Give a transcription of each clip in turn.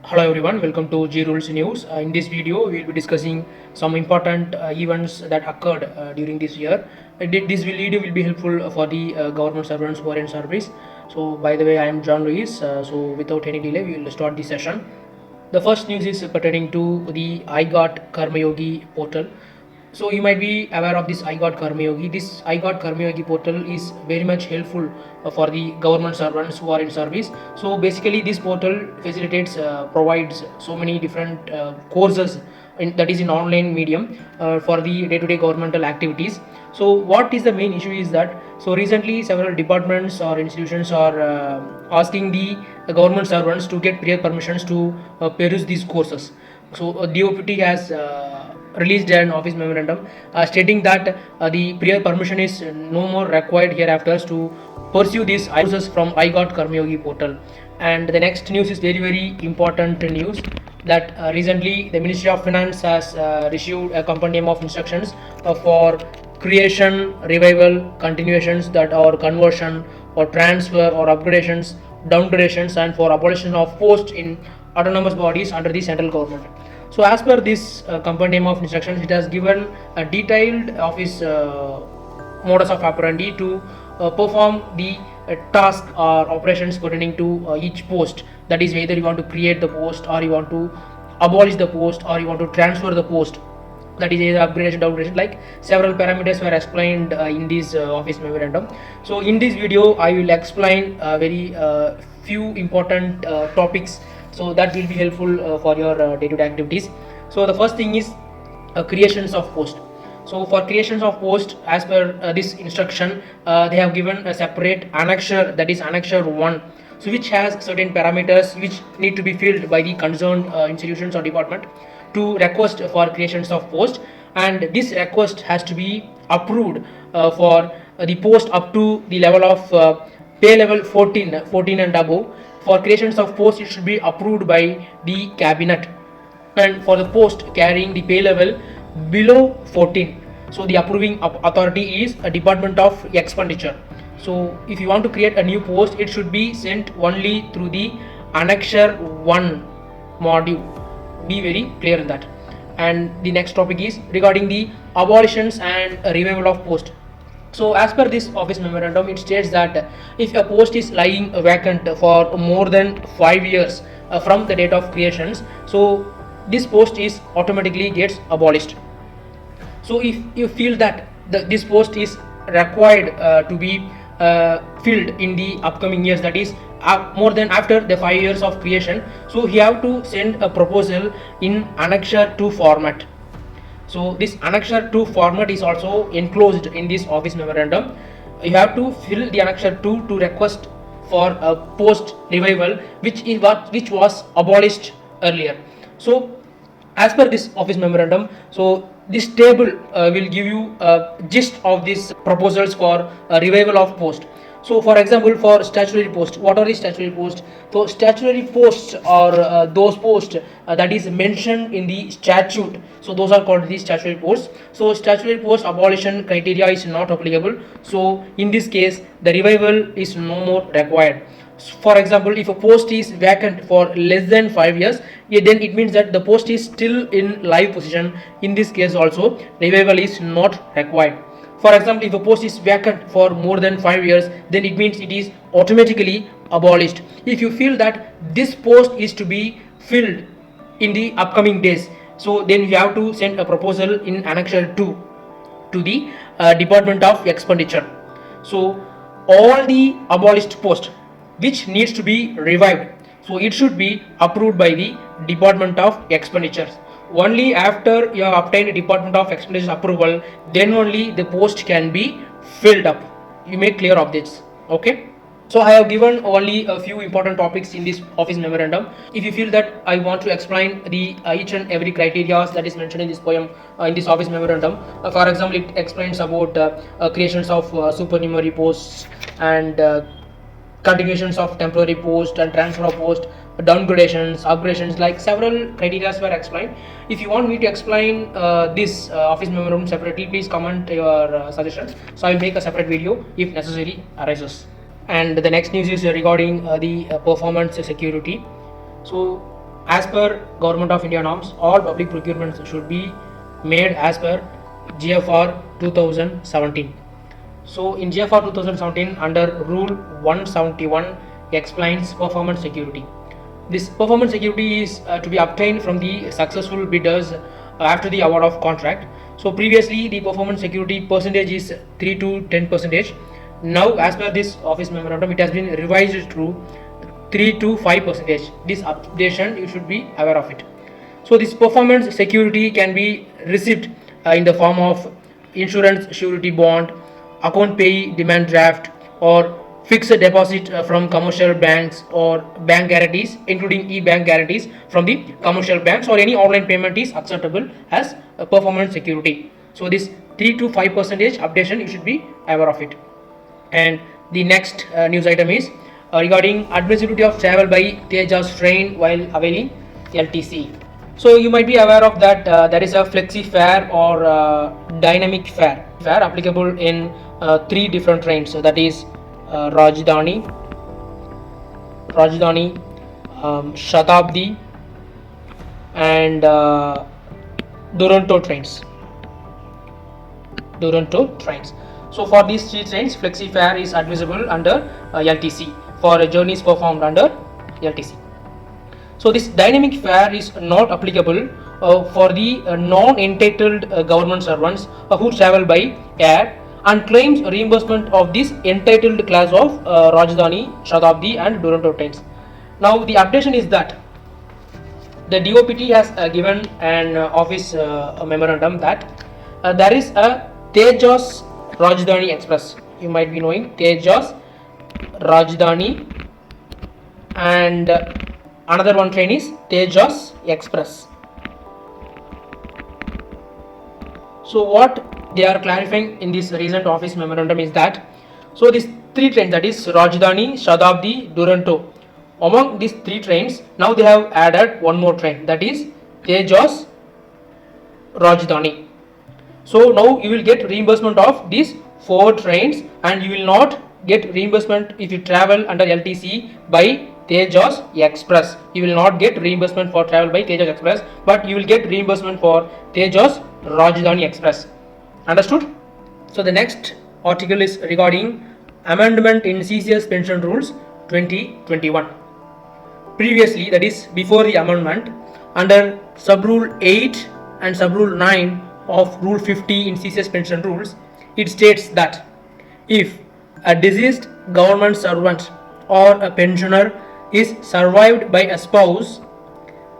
Hello everyone, welcome to Grules News. In this video, we will be discussing some important events that occurred during this year. This video will be helpful for the government servants who are in service. So, by the way, I am John Luis. So, without any delay, we will start the session. The first news is pertaining to the I Got Karmayogi portal. So you might be aware of this I Got Karmayogi. This I Got Karmayogi portal is very much helpful for the government servants who are in service. So basically, this portal facilitates, provides so many different courses that is in online medium for the day-to-day governmental activities. So what is the main issue is that recently several departments or institutions are asking the government servants to get prior permissions to peruse these courses. So DOPT has released an office memorandum stating that the prior permission is no more required hereafter to pursue these courses from I Got Karmayogi portal. And the next news is very important news that recently the Ministry of Finance has issued a compendium of instructions for creation, revival, continuations that are conversion or transfer or upgradations, downgradations, and for abolition of posts in autonomous bodies under the central government. So as per this compendium of instructions, it has given a detailed office modus of operandi to perform the task or operations pertaining to each post. That is, whether you want to create the post or you want to abolish the post or you want to transfer the post. That is either upgradation, downgradation, like several parameters were explained in this office memorandum. So in this video, I will explain very few important topics, so that will be helpful for your day-to-day activities. So the first thing is creations of post. So for creations of post, as per this instruction, they have given a separate annexure, that is annexure 1, so which has certain parameters which need to be filled by the concerned institutions or department to request for creations of post, and this request has to be approved for the post up to the level of pay level 14 and above. For creations of post, it should be approved by the cabinet, and for the post carrying the pay level below 14, so the approving authority is a department of expenditure. So if you want to create a new post, it should be sent only through the annexure 1 module. Be very clear in that. And the next topic is regarding the abolitions and revival of post. So as per this office memorandum, it states that if a post is lying vacant for more than 5 years from the date of creations, so this post is automatically gets abolished. So if you feel that this post is required to be filled in the upcoming years, that is more than after the 5 years of creation, so you have to send a proposal in annexure 2 format. So this annexure 2 format is also enclosed in this office memorandum. You have to fill the annexure 2 to request for a post revival which was abolished earlier. So as per this office memorandum, so this table will give you a gist of these proposals for revival of post. So for example, for statutory post, what are the statutory posts? So statutory posts are those posts that is mentioned in the statute, so those are called the statutory posts. So statutory post abolition criteria is not applicable, so in this case the revival is no more required. For example, if a post is vacant for less than 5 years, then it means that the post is still in live position. In this case also, revival is not required. For example, if a post is vacant for more than 5 years, then it means it is automatically abolished. If you feel that this post is to be filled in the upcoming days, so then you have to send a proposal in annexure 2 to the Department of Expenditure. So all the abolished posts which needs to be revived, so it should be approved by the Department of Expenditures. Only after you have obtained Department of Expenditures approval, then only the post can be filled up. You make clear of this. Okay. So I have given only a few important topics in this office memorandum. If you feel that I want to explain the each and every criteria that is mentioned in this poem, in this office memorandum, for example, it explains about creations of supernumerary posts and continuations of temporary post and transfer of post, downgradations, upgradations, like several criteria were explained. If you want me to explain this office memorandum separately, please comment your suggestions, so I will make a separate video if necessary arises. And the next news is regarding the performance security. So As per Government of India norms, all public procurements should be made as per GFR 2017. So in GFR 2017, under Rule 171 explains performance security. This performance security is to be obtained from the successful bidders after the award of contract. So previously the performance security percentage is 3 to 10 percentage. Now as per this office memorandum, it has been revised to 3 to 5 percentage. This updation, you should be aware of it. So this performance security can be received in the form of insurance surety bond, account pay demand draft, or fixed deposit from commercial banks, or bank guarantees including e-bank guarantees from the commercial banks, or any online payment is acceptable as a performance security. So this 3 to 5 percentage updation, you should be aware of it. And the next news item is regarding admissibility of travel by Tejas train while availing LTC. So you might be aware of that there is a flexi fare or dynamic fare applicable in 3 different trains. So that is Rajdhani, Shatabdi, and Duronto trains. So for these 3 trains, flexi fare is admissible under LTC for journeys performed under LTC. So this dynamic fare is not applicable for the non-entitled government servants who travel by air and claims reimbursement of this entitled class of Rajdhani, Shatabdi and Duronto trains. Now the updation is that the DOPT has given an office memorandum that there is a Tejas Rajdhani Express. You might be knowing Tejas Rajdhani, and another one train is Tejas Express. So what they are clarifying in this recent office memorandum is that, so these 3 trains, that is Rajdhani, Shatabdi, Duronto, among these 3 trains, now they have added one more train, that is Tejas Rajdhani. So now you will get reimbursement of these 4 trains, and you will not get reimbursement if you travel under LTC by Tejas Express. You will not get reimbursement for travel by Tejas Express, but you will get reimbursement for Tejas Rajdhani Express. Understood? So the next article is regarding amendment in CCS pension rules 2021. Previously, that is before the amendment, under sub rule 8 and sub rule 9 of rule 50 in CCS pension rules, it states that if a deceased government servant or a pensioner is survived by a spouse,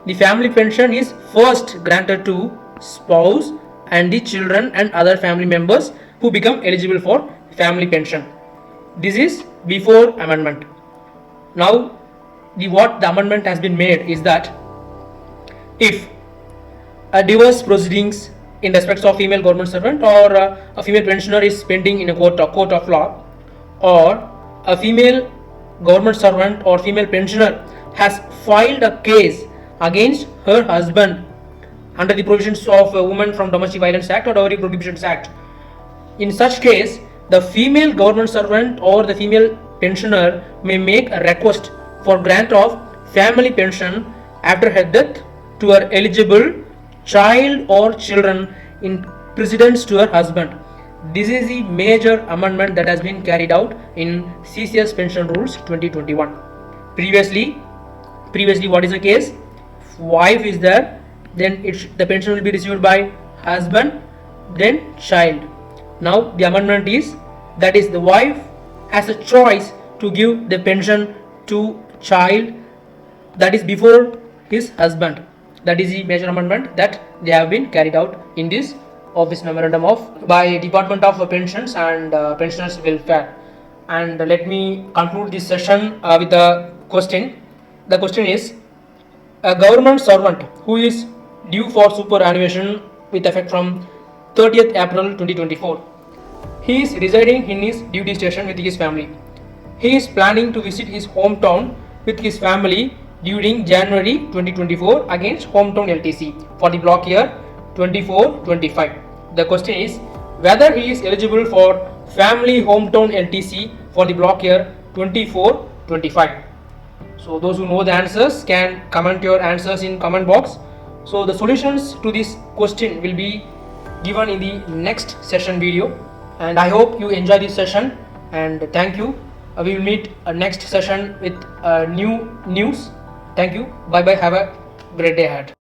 the family pension is first granted to spouse and the children and other family members who become eligible for family pension. This is before amendment. Now what the amendment has been made is that if a divorce proceedings in respect of female government servant or a female pensioner is pending in a court of law, or a female government servant or female pensioner has filed a case against her husband under the provisions of Women from Domestic Violence Act or Dowry Prohibitions Act, in such case the female government servant or the female pensioner may make a request for grant of family pension after her death to her eligible child or children in precedence to her husband. This is the major amendment that has been carried out in CCS pension rules 2021. Previously what is the case? If wife is there, then the pension will be received by husband, then child. Now the amendment is that is the wife has a choice to give the pension to child, that is before his husband. That is the major amendment that they have been carried out in this office memorandum of by Department of Pensions and Pensioners Welfare. And let me conclude this session with a question. The question is, a government servant who is due for superannuation with effect from 30th April 2024. He is residing in his duty station with his family. He is planning to visit his hometown with his family during January 2024 against hometown LTC for the block year 24-25. The question is whether he is eligible for family hometown LTC for the block year 24-25. So those who know the answers can comment your answers in comment box. So the solutions to this question will be given in the next session video, and I hope you enjoy this session, and thank you. We will meet next session with new news. Thank you. Bye bye. Have a great day ahead.